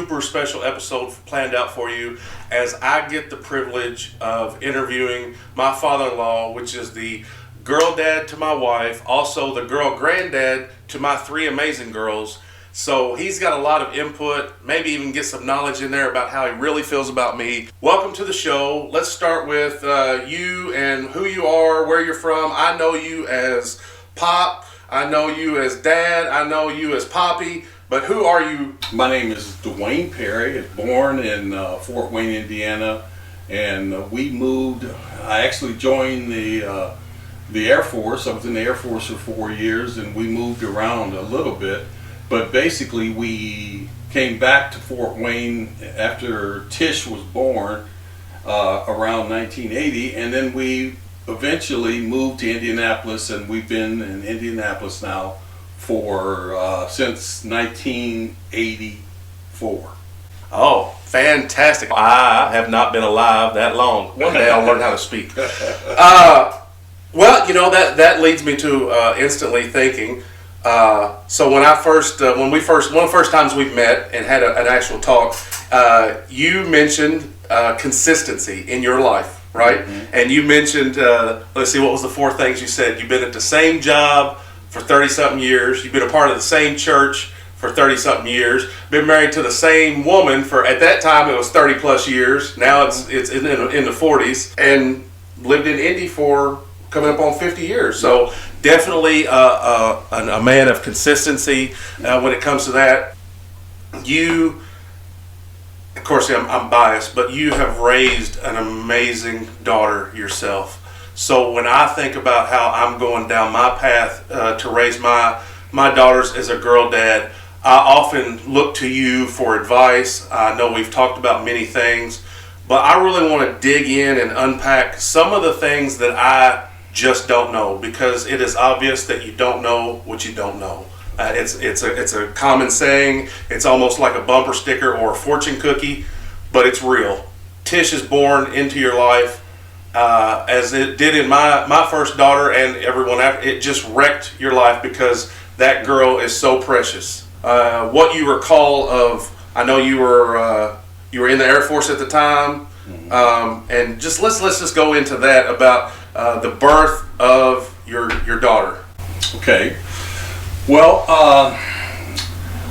super special episode planned out for you as I get the privilege of interviewing my father-in-law, which is the girl dad to my wife, also the girl granddad to my three amazing girls. So he's got a lot of input, maybe even get some knowledge in there about how he really feels about me. Welcome to the show. Let's start with you and who you are, where you're from. I know you as Pop. I know you as Dad. I know you as Poppy. But who are you? My name is Dwayne Perry. I was born in Fort Wayne, Indiana. And we moved. I actually joined the Air Force. I was in the Air Force for 4 years, and we moved around a little bit. But basically, we came back to Fort Wayne after Tish was born around 1980, and then we eventually moved to Indianapolis, and we've been in Indianapolis now for since 1984. Oh, fantastic. I have not been alive that long. One day I'll learn how to speak. Well, you know, that leads me to instantly thinking, so when one of the first times we've met and had an actual talk, you mentioned consistency in your life, right? Mm-hmm. And you mentioned, let's see, what was the four things you said? You've been at the same job for 30-something years. You've been a part of the same church for 30-something years. Been married to the same woman for, at that time, it was 30-plus years. Now it's in the 40s. And lived in Indy for coming up on 50 years. So definitely a man of consistency when it comes to that. You, of course, I'm biased, but you have raised an amazing daughter yourself. So when I think about how I'm going down my path to raise my daughters as a girl dad, I often look to you for advice. I know we've talked about many things, but I really want to dig in and unpack some of the things that I just don't know, because it is obvious that you don't know what you don't know. It's a common saying. It's almost like a bumper sticker or a fortune cookie, but it's real. Tish is born into your life, as it did in my first daughter and everyone after. It just wrecked your life because that girl is so precious. What you recall of, I know you were in the Air Force at the time, and let's just go into that about the birth of your daughter. Okay. Well,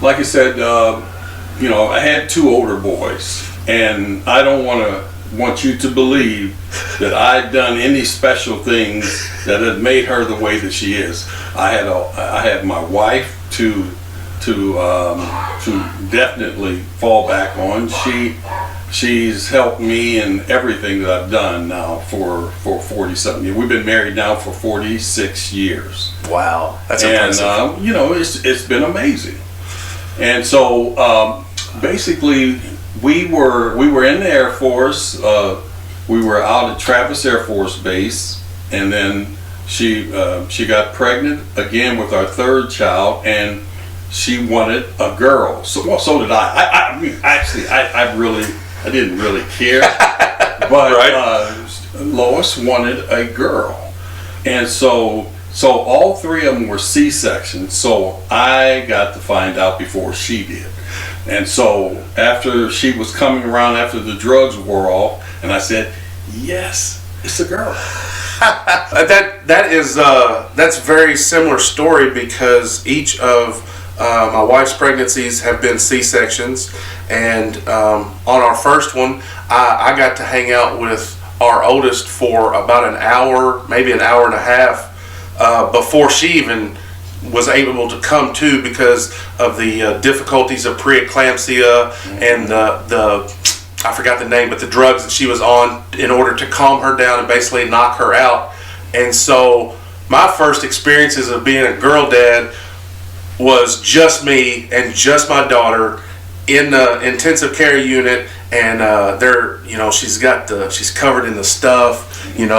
like I said, I had two older boys, and I don't want you to believe that I'd done any special things that had made her the way that she is. I had my wife to definitely fall back on. She's helped me in everything that I've done now for 40-something years. We've been married now for 46 years. Wow, that's impressive. And it's been amazing. And so basically, we were in the Air Force. We were out at Travis Air Force Base, and then she got pregnant again with our third child, and she wanted a girl. So did I. I mean, actually, I didn't really care, but right. Lois wanted a girl, and so all three of them were C-sections. So I got to find out before she did, and so after she was coming around after the drugs wore off, and I said, "Yes, it's a girl." That's a very similar story, because each of my wife's pregnancies have been C-sections, and on our first one, I got to hang out with our oldest for about an hour, maybe an hour and a half, before she even was able to come to, because of the difficulties of preeclampsia and the I forgot the name, but the drugs that she was on in order to calm her down and basically knock her out. And so my first experiences of being a girl dad was just me and just my daughter in the intensive care unit, and she's covered in the stuff, and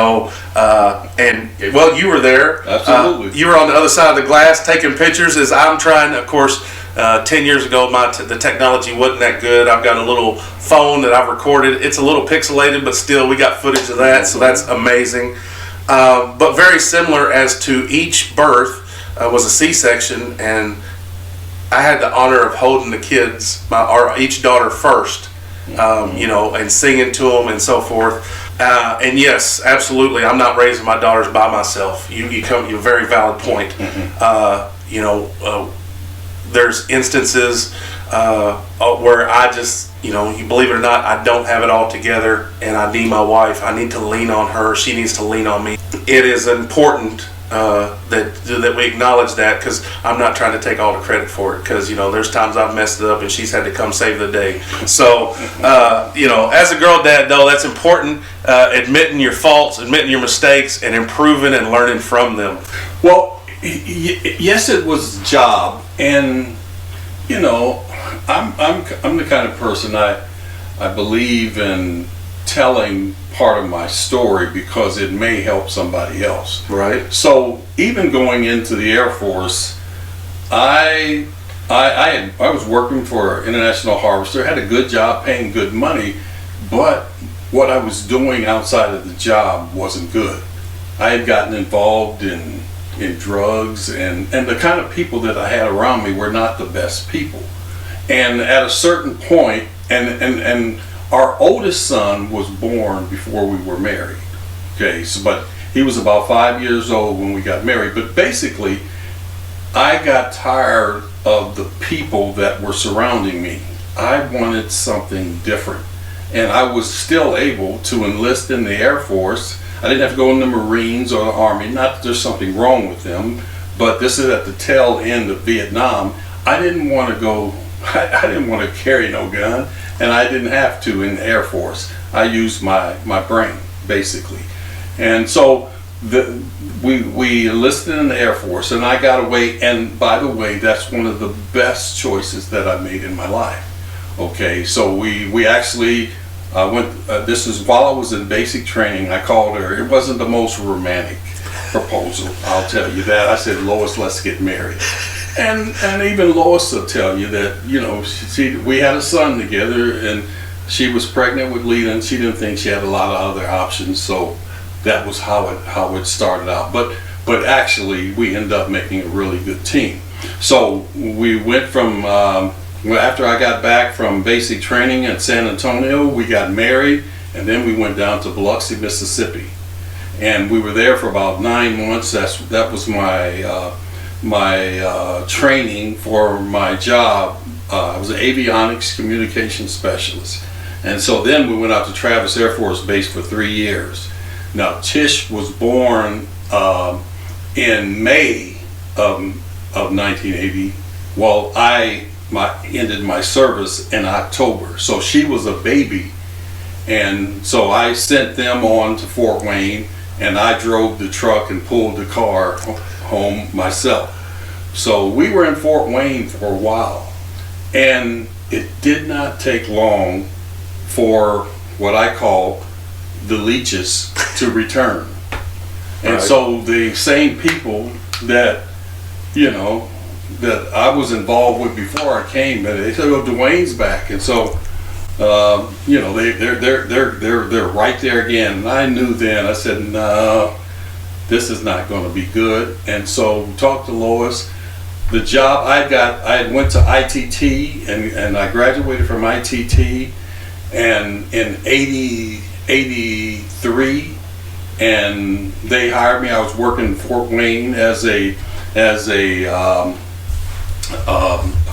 well, you were there. Absolutely. You were on the other side of the glass taking pictures as I'm trying. Of course, 10 years ago, the technology wasn't that good. I've got a little phone that I've recorded. It's a little pixelated, but still, we got footage of that, so that's amazing. But very similar as to each birth was a C-section, and I had the honor of holding the kids, each daughter first, and singing to them and so forth. And yes, absolutely, I'm not raising my daughters by myself. You come to a very valid point. There's instances where I just, you believe it or not, I don't have it all together, and I need my wife. I need to lean on her. She needs to lean on me. It is important that we acknowledge that, because I'm not trying to take all the credit for it, because there's times I've messed it up and she's had to come save the day. So as a girl dad, though, that's important, admitting your faults, admitting your mistakes, and improving and learning from them. Well, yes, it was a job, and I'm the kind of person, I believe in telling part of my story because it may help somebody else. Right. So even going into the Air Force, I was working for International Harvester, had a good job, paying good money, but what I was doing outside of the job wasn't good. I had gotten involved in drugs, and the kind of people that I had around me were not the best people. And at a certain point, and our oldest son was born before we were married. Okay, but he was about 5 years old when we got married. But basically, I got tired of the people that were surrounding me. I wanted something different. And I was still able to enlist in the Air Force. I didn't have to go in the Marines or the Army. Not that there's something wrong with them, but this is at the tail end of Vietnam. I didn't want to go, I didn't want to carry no gun, and I didn't have to in the Air Force. I used my brain, basically. And so we enlisted in the Air Force, and I got away, and by the way, that's one of the best choices that I made in my life. Okay, so we actually this is while I was in basic training. I called her. It wasn't the most romantic proposal, I'll tell you that. I said, Lois, let's get married. And even Lois will tell you that, we had a son together, and she was pregnant with Lita, and she didn't think she had a lot of other options, so that was how it started out. But actually, we ended up making a really good team. So we went from after I got back from basic training at San Antonio, we got married, and then we went down to Biloxi, Mississippi, and we were there for about 9 months. That was my training for my job. I was an avionics communication specialist, and so then we went out to Travis Air Force Base for 3 years. Now Tish was born in May of 1980. Well, I ended my service in October, so she was a baby, and so I sent them on to Fort Wayne, and I drove the truck and pulled the car home myself. So we were in Fort Wayne for a while, and it did not take long for what I call the leeches to return. And Right. So the same people that that I was involved with before I came, but they said, "Oh, Dwayne's back," and so they're right there again. And I knew then. I said, "No, this is not going to be good." And so we talked to Lois. The job I went to ITT, and I graduated from ITT, and in 83, and they hired me. I was working in Fort Wayne as a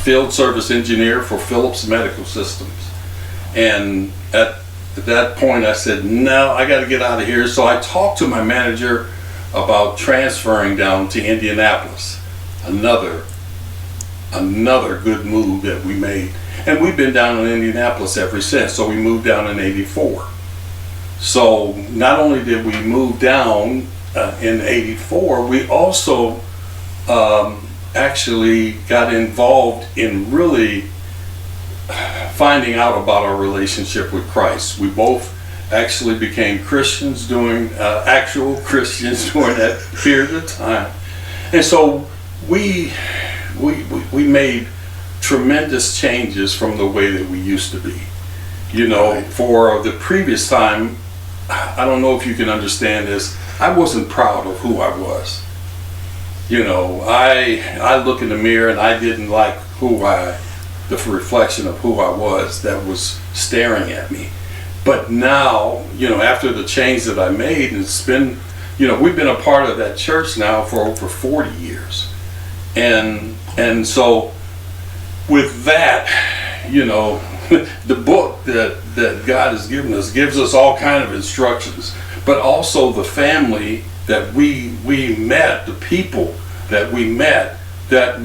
field service engineer for Philips Medical Systems. And at that point I said, no, I got to get out of here. So I talked to my manager about transferring down to Indianapolis. Another good move that we made. And we've been down in Indianapolis ever since. So we moved down in 84. So not only did we move down in 84, we also actually got involved in really finding out about our relationship with Christ. We both actually became Christians actual Christians during that period of time. And so we made tremendous changes from the way that we used to be. Right. For the previous time, I don't know if you can understand this, I wasn't proud of who I was. I look in the mirror and I didn't like the reflection of who I was that was staring at me. But now, after the change that I made, and it's been, we've been a part of that church now for over 40 years. And so with that, the book that God has given us gives us all kind of instructions, but also the family that we met, the people that we met that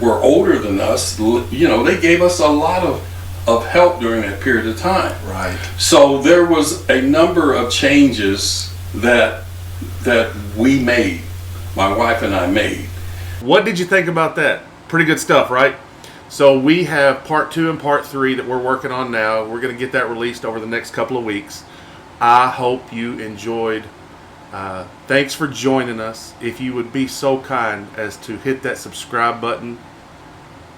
were older than us, they gave us a lot of help during that period of time. Right. So there was a number of changes that we made, my wife and I made. What did you think about that? Pretty good stuff, right? So we have part 2 and part 3 that we're working on now. We're going to get that released over the next couple of weeks. I hope you enjoyed. Thanks for joining us. If you would be so kind as to hit that subscribe button,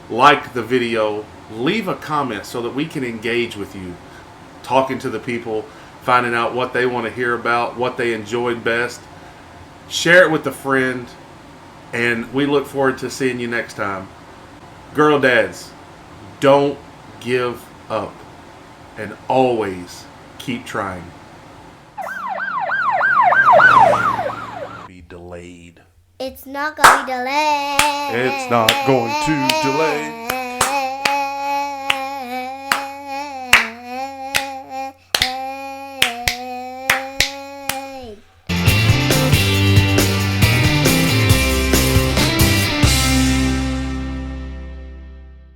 like the video, leave a comment so that we can engage with you, talking to the people, finding out what they want to hear about, what they enjoyed best. Share it with a friend, and we look forward to seeing you next time. Girl dads, don't give up, and always keep trying. Be delayed. It's not gonna be delayed. It's not going to delay.